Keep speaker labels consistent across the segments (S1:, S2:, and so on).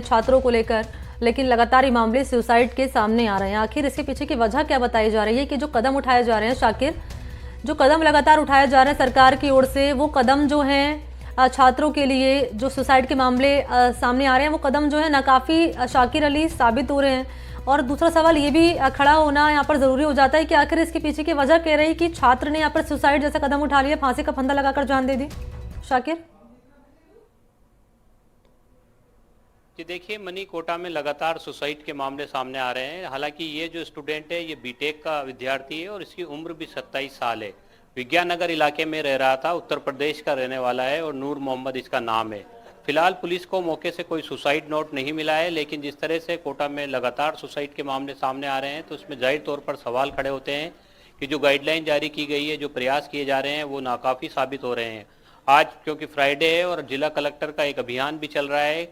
S1: छात्रों को लेकर, लेकिन लगातार ये मामले सुसाइड के सामने आ रहे हैं। आखिर इसके पीछे की वजह क्या बताई जा रही है कि जो कदम उठाए जा रहे हैं शाकिर, जो कदम लगातार उठाए जा रहे हैं सरकार की ओर से, वो कदम जो हैं छात्रों के लिए जो सुसाइड के मामले सामने आ रहे हैं, वो कदम जो है नाकाफी शाकिर अली साबित हो रहे हैं। और दूसरा सवाल ये भी खड़ा होना यहाँ पर ज़रूरी हो जाता है कि आखिर इसके पीछे की वजह कह रही कि छात्र ने यहाँ पर सुसाइड जैसा कदम उठा लिया, फांसी का फंदा लगाकर जान दे दी। शाकिर
S2: जी देखिए मनी, कोटा में लगातार सुसाइड के मामले सामने आ रहे हैं। हालांकि ये जो स्टूडेंट है ये बीटेक का विद्यार्थी है और इसकी उम्र भी 27 साल है। विज्ञान नगर इलाके में रह रहा था, उत्तर प्रदेश का रहने वाला है और नूर मोहम्मद इसका नाम है। फिलहाल पुलिस को मौके से कोई सुसाइड नोट नहीं मिला है, लेकिन जिस तरह से कोटा में लगातार सुसाइड के मामले सामने आ रहे हैं तो उसमें जाहिर तौर पर सवाल खड़े होते हैं कि जो गाइडलाइन जारी की गई है, जो प्रयास किए जा रहे हैं, वो नाकाफ़ी साबित हो रहे हैं। आज क्योंकि फ्राइडे है और जिला कलेक्टर का एक अभियान भी चल रहा है,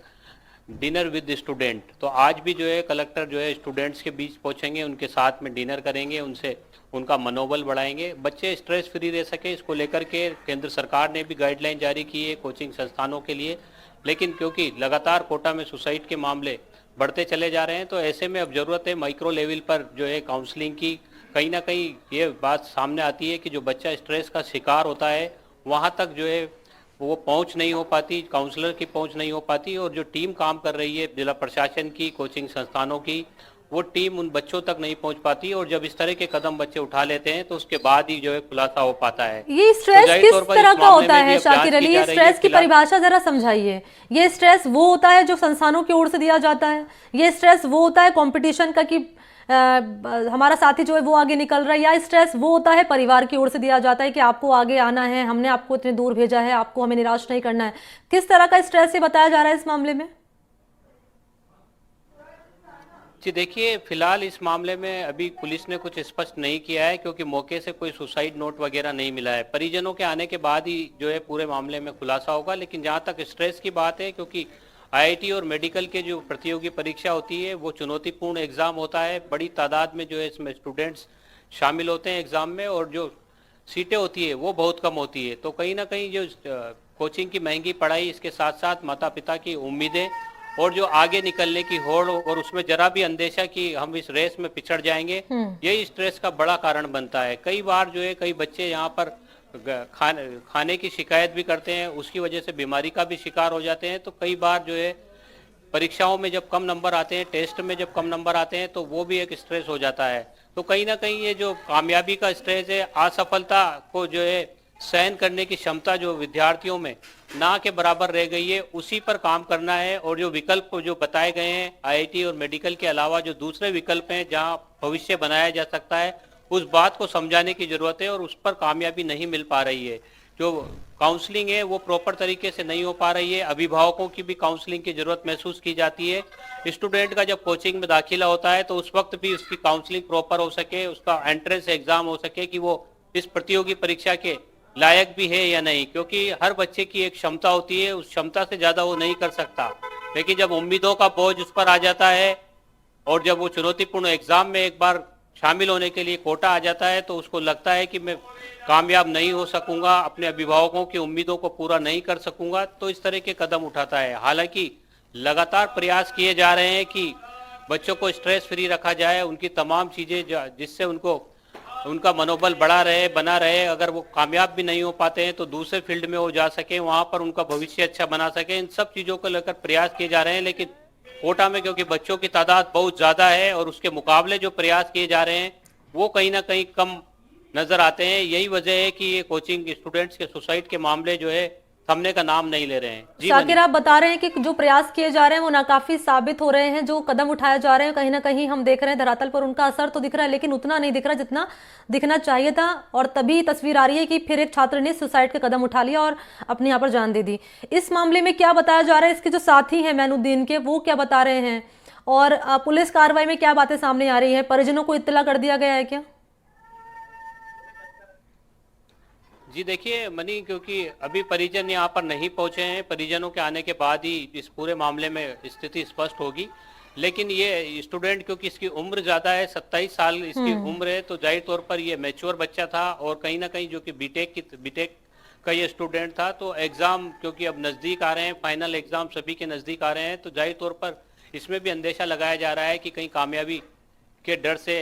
S2: डिनर विद स्टूडेंट, तो आज भी जो है कलेक्टर जो है स्टूडेंट्स के बीच पहुंचेंगे, उनके साथ में डिनर करेंगे, उनसे उनका मनोबल बढ़ाएंगे, बच्चे स्ट्रेस फ्री रह सके। इसको लेकर के केंद्र सरकार ने भी गाइडलाइन जारी की है कोचिंग संस्थानों के लिए। लेकिन क्योंकि लगातार कोटा में सुसाइड के मामले बढ़ते चले जा रहे हैं तो ऐसे में अब जरूरत है माइक्रो लेवल पर जो है काउंसलिंग की। कहीं ना कहीं ये बात सामने आती है कि जो बच्चा स्ट्रेस का शिकार होता है वहाँ तक जो है वो पहुंच नहीं हो पाती, काउंसलर की पहुंच नहीं हो पाती, और जो टीम काम कर रही है जिला प्रशासन की, कोचिंग संस्थानों की, वो टीम उन बच्चों तक नहीं पहुंच पाती। और जब इस तरह के कदम बच्चे उठा लेते हैं तो उसके बाद ही जो है खुलासा हो पाता है।
S1: ये स्ट्रेस तो किस तरह का होता है शाकिर अली? ये स्ट्रेस की परिभाषा जरा समझाइए। ये स्ट्रेस वो होता है जो संस्थानों की ओर से दिया जाता है, ये स्ट्रेस वो होता है कंपटीशन का कि हमारा साथी जो है वो आगे निकल रहा है, या स्ट्रेस वो होता है परिवार की ओर से दिया जाता है कि आपको आगे आना है, हमने आपको इतने दूर भेजा है, आपको हमें निराश नहीं करना है? किस तरह का स्ट्रेस ये बताया जा रहा है इस मामले में?
S2: जी देखिए, फिलहाल इस मामले में अभी पुलिस ने कुछ स्पष्ट नहीं किया है क्योंकि मौके से कोई सुसाइड नोट वगैरह नहीं मिला है। परिजनों के आने के बाद ही जो है पूरे मामले में खुलासा होगा। लेकिन जहां तक स्ट्रेस की बात है, क्योंकि आईआईटी और मेडिकल के जो प्रतियोगी परीक्षा होती है वो चुनौतीपूर्ण एग्जाम होता है, बड़ी तादाद में जो है इसमें स्टूडेंट्स शामिल होते हैं एग्जाम में, और जो सीटें होती है वो बहुत कम होती है। तो कहीं ना कहीं जो कोचिंग की महंगी पढ़ाई, इसके साथ साथ माता पिता की उम्मीदें और जो आगे निकलने की होड़, और उसमें जरा भी अंदेशा कि हम इस रेस में पिछड़ जाएंगे, यही स्ट्रेस का बड़ा कारण बनता है। कई बार जो है कई बच्चे यहाँ पर खाने की शिकायत भी करते हैं, उसकी वजह से बीमारी का भी शिकार हो जाते हैं। तो कई बार जो है परीक्षाओं में जब कम नंबर आते हैं, टेस्ट में जब कम नंबर आते हैं, तो वो भी एक स्ट्रेस हो जाता है। तो कहीं ना कहीं ये जो कामयाबी का स्ट्रेस है, असफलता को जो है सहन करने की क्षमता जो विद्यार्थियों में ना के बराबर रह गई है, उसी पर काम करना है। और जो विकल्प जो बताए गए हैं आईआईटी और मेडिकल के अलावा जो दूसरे विकल्प हैं जहां भविष्य बनाया जा सकता है, उस बात को समझाने की जरूरत है, और उस पर कामयाबी नहीं मिल पा रही है। जो काउंसलिंग है वो प्रॉपर तरीके से नहीं हो पा रही है, अभिभावकों की भी काउंसलिंग की जरूरत महसूस की जाती है। स्टूडेंट का जब कोचिंग में दाखिला होता है तो उस वक्त भी उसकी काउंसलिंग प्रॉपर हो सके, उसका एंट्रेंस एग्जाम हो सके कि वो इस प्रतियोगी परीक्षा के लायक भी है या नहीं, क्योंकि हर बच्चे की एक क्षमता होती है, उस क्षमता से ज्यादा वो नहीं कर सकता। लेकिन जब उम्मीदों का बोझ उस पर आ जाता है और जब वो चुनौतीपूर्ण एग्जाम में एक बार शामिल होने के लिए कोटा आ जाता है, तो उसको लगता है कि मैं कामयाब नहीं हो सकूंगा, अपने अभिभावकों की उम्मीदों को पूरा नहीं कर सकूंगा, तो इस तरह के कदम उठाता है। हालांकि लगातार प्रयास किए जा रहे हैं कि बच्चों को स्ट्रेस फ्री रखा जाए, उनकी तमाम चीजें जिससे उनका मनोबल बना रहे। अगर वो कामयाब भी नहीं हो पाते हैं तो दूसरे फील्ड में वो जा सके, वहां पर उनका भविष्य अच्छा बना सके। इन सब चीजों को लेकर प्रयास किए जा रहे हैं। लेकिन कोटा में क्योंकि बच्चों की तादाद बहुत ज्यादा है और उसके मुकाबले जो प्रयास किए जा रहे हैं वो कहीं ना कहीं कम नजर आते हैं। यही वजह है कि ये कोचिंग स्टूडेंट्स के सुसाइड के मामले जो है थमने का नाम नहीं ले रहे हैं।
S1: शाकिर, आप बता रहे हैं कि जो प्रयास किए जा रहे हैं वो नाकाफी साबित हो रहे हैं, जो कदम उठाए जा रहे हैं कहीं ना कहीं हम देख रहे हैं धरातल पर उनका असर तो दिख रहा है, लेकिन उतना नहीं दिख रहा जितना दिखना चाहिए था। और तभी तस्वीर आ रही है कि फिर एक छात्र ने सुसाइड का कदम उठा लिया और अपने यहाँ पर जान दे दी। इस मामले में क्या बताया जा रहा है? इसके जो साथी हैं मैनुद्दीन के, वो क्या बता रहे हैं? और पुलिस कार्रवाई में क्या बातें सामने आ रही है? परिजनों को इत्तला कर दिया गया है क्या?
S2: जी देखिए मनी, क्योंकि अभी परिजन यहाँ पर नहीं पहुंचे हैं, परिजनों के आने के बाद ही इस पूरे मामले में स्थिति स्पष्ट होगी। लेकिन ये स्टूडेंट क्योंकि इसकी उम्र ज्यादा है, 27 साल इसकी उम्र है, तो जाहिर तौर पर ये मैच्योर बच्चा था और कहीं ना कहीं जो कि बीटेक का ये स्टूडेंट था। तो एग्जाम क्योंकि अब नजदीक आ रहे हैं, फाइनल एग्जाम सभी के नजदीक आ रहे हैं, तो जाहिर तौर पर इसमें भी अंदेशा लगाया जा रहा है कि कहीं कामयाबी के डर से,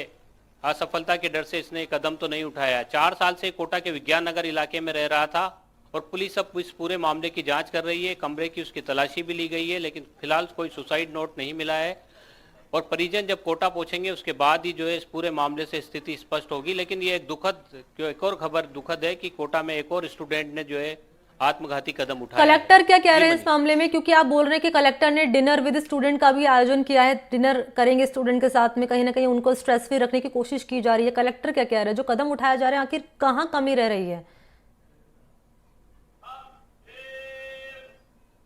S2: असफलता के डर से इसने कदम तो नहीं उठाया। 4 साल से कोटा के विज्ञान नगर इलाके में रह रहा था और पुलिस अब इस पूरे मामले की जांच कर रही है। कमरे की उसकी तलाशी भी ली गई है, लेकिन फिलहाल कोई सुसाइड नोट नहीं मिला है। और परिजन जब कोटा पहुंचेंगे उसके बाद ही जो है इस पूरे मामले से स्थिति स्पष्ट होगी। लेकिन ये एक और खबर दुखद है कि कोटा में एक और स्टूडेंट ने जो है आत्मघाती कदम उठाया है।
S1: कलेक्टर क्या कह रहे हैं इस मामले में, क्योंकि आप बोल रहे हैं कि कलेक्टर ने डिनर विद स्टूडेंट का भी आयोजन किया है, डिनर करेंगे स्टूडेंट के साथ में, कहीं ना कहीं उनको स्ट्रेस फ्री रखने की कोशिश की जा रही है। कलेक्टर क्या कह रहे हैं, जो कदम उठाया जा रहा है आखिर कहाँ कमी रह रही है?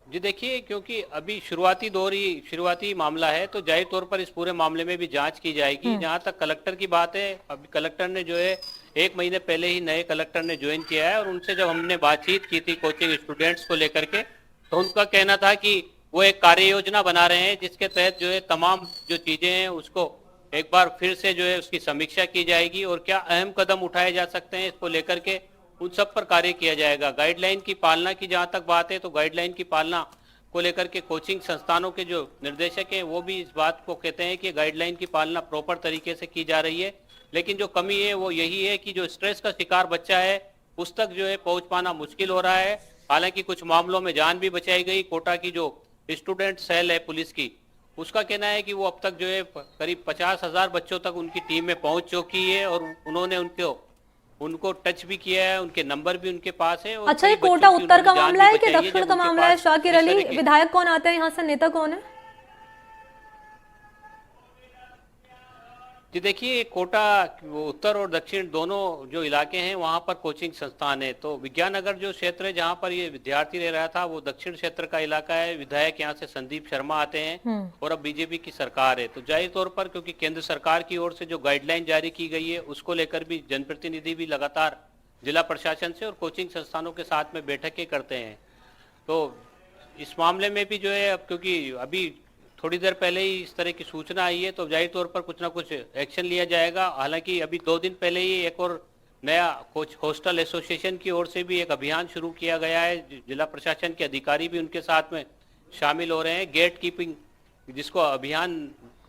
S2: जी देखिए, क्योंकि अभी शुरुआती मामला है, तो जाहिर तौर पर इस पूरे मामले में भी जांच की जाएगी। जहां तक कलेक्टर की बात है, अभी कलेक्टर ने जो है 1 महीने पहले ही नए कलेक्टर ने ज्वाइन किया है और उनसे जब हमने बातचीत की थी कोचिंग स्टूडेंट्स को लेकर के, तो उनका कहना था कि वो एक कार्य योजना बना रहे हैं जिसके तहत जो है तमाम जो चीजें हैं उसको एक बार फिर से जो है उसकी समीक्षा की जाएगी और क्या अहम कदम उठाए जा सकते हैं इसको लेकर के उन सब पर कार्य किया जाएगा। गाइडलाइन की पालना की जहां तक बात है, तो गाइडलाइन की पालना को लेकर के कोचिंग संस्थानों के जो निर्देशक हैं वो भी इस बात को कहते हैं कि गाइडलाइन की पालना प्रॉपर तरीके से की जा रही है। लेकिन जो कमी है वो यही है कि जो स्ट्रेस का शिकार बच्चा है उस तक जो है पहुंच पाना मुश्किल हो रहा है। हालांकि कुछ मामलों में जान भी बचाई गई। कोटा की जो स्टूडेंट सेल है पुलिस की, उसका कहना है कि वो अब तक जो है करीब 50,000 बच्चों तक उनकी टीम में पहुंच चुकी है और उन्होंने उनको टच भी किया है, उनके नंबर भी उनके पास है। और
S1: अच्छा, ये कोटा उत्तर का मामला है कि दक्षिण का मामला है? शाकिर अली, विधायक कौन आते हैं यहाँ से, नेता कौन है?
S2: जी देखिए, कोटा उत्तर और दक्षिण दोनों जो इलाके हैं वहां पर कोचिंग संस्थान है। तो विज्ञान नगर जो क्षेत्र है जहां पर ये विद्यार्थी रह रहा था वो दक्षिण क्षेत्र का इलाका है। विधायक यहाँ से संदीप शर्मा आते हैं और अब बीजेपी की सरकार है। तो जाहिर तौर पर क्योंकि केंद्र सरकार की ओर से जो गाइडलाइन जारी की गई है उसको लेकर भी जनप्रतिनिधि भी लगातार जिला प्रशासन से और कोचिंग संस्थानों के साथ में बैठकें करते हैं। तो इस मामले में भी जो है अब क्योंकि अभी थोड़ी देर पहले ही इस तरह की सूचना आई है, तो जाहिर तौर पर कुछ ना कुछ एक्शन लिया जाएगा। हालांकि अभी 2 दिन पहले ही एक और नया कोच हॉस्टल एसोसिएशन की ओर से भी एक अभियान शुरू किया गया है। जिला प्रशासन के अधिकारी भी उनके साथ में शामिल हो रहे हैं। गेट कीपिंग जिसको अभियान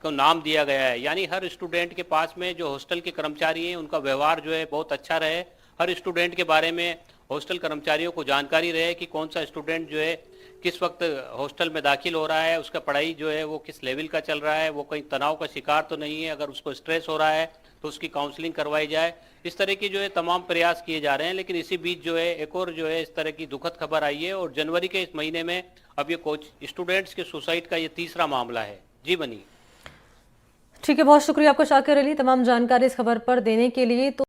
S2: को नाम दिया गया है, यानी हर स्टूडेंट के पास में जो हॉस्टल के कर्मचारी हैं उनका व्यवहार जो है बहुत अच्छा रहे। हर स्टूडेंट के बारे में हॉस्टल कर्मचारियों को जानकारी रहे कि कौन सा स्टूडेंट जो है किस वक्त हॉस्टल में दाखिल हो रहा है, उसका पढ़ाई जो है वो किस लेवल का चल रहा है, वो कहीं तनाव का शिकार तो नहीं है। अगर उसको स्ट्रेस हो रहा है तो उसकी काउंसलिंग करवाई जाए। इस तरह की जो है तमाम प्रयास किए जा रहे हैं। लेकिन इसी बीच जो है एक और जो है इस तरह की दुखद खबर आई है और जनवरी के इस महीने में अब ये कोच स्टूडेंट्स के सुसाइड का ये तीसरा मामला है। जी बनी।
S1: ठीक है, बहुत शुक्रिया आपका शाकिर अली तमाम जानकारी इस खबर पर देने के लिए। तो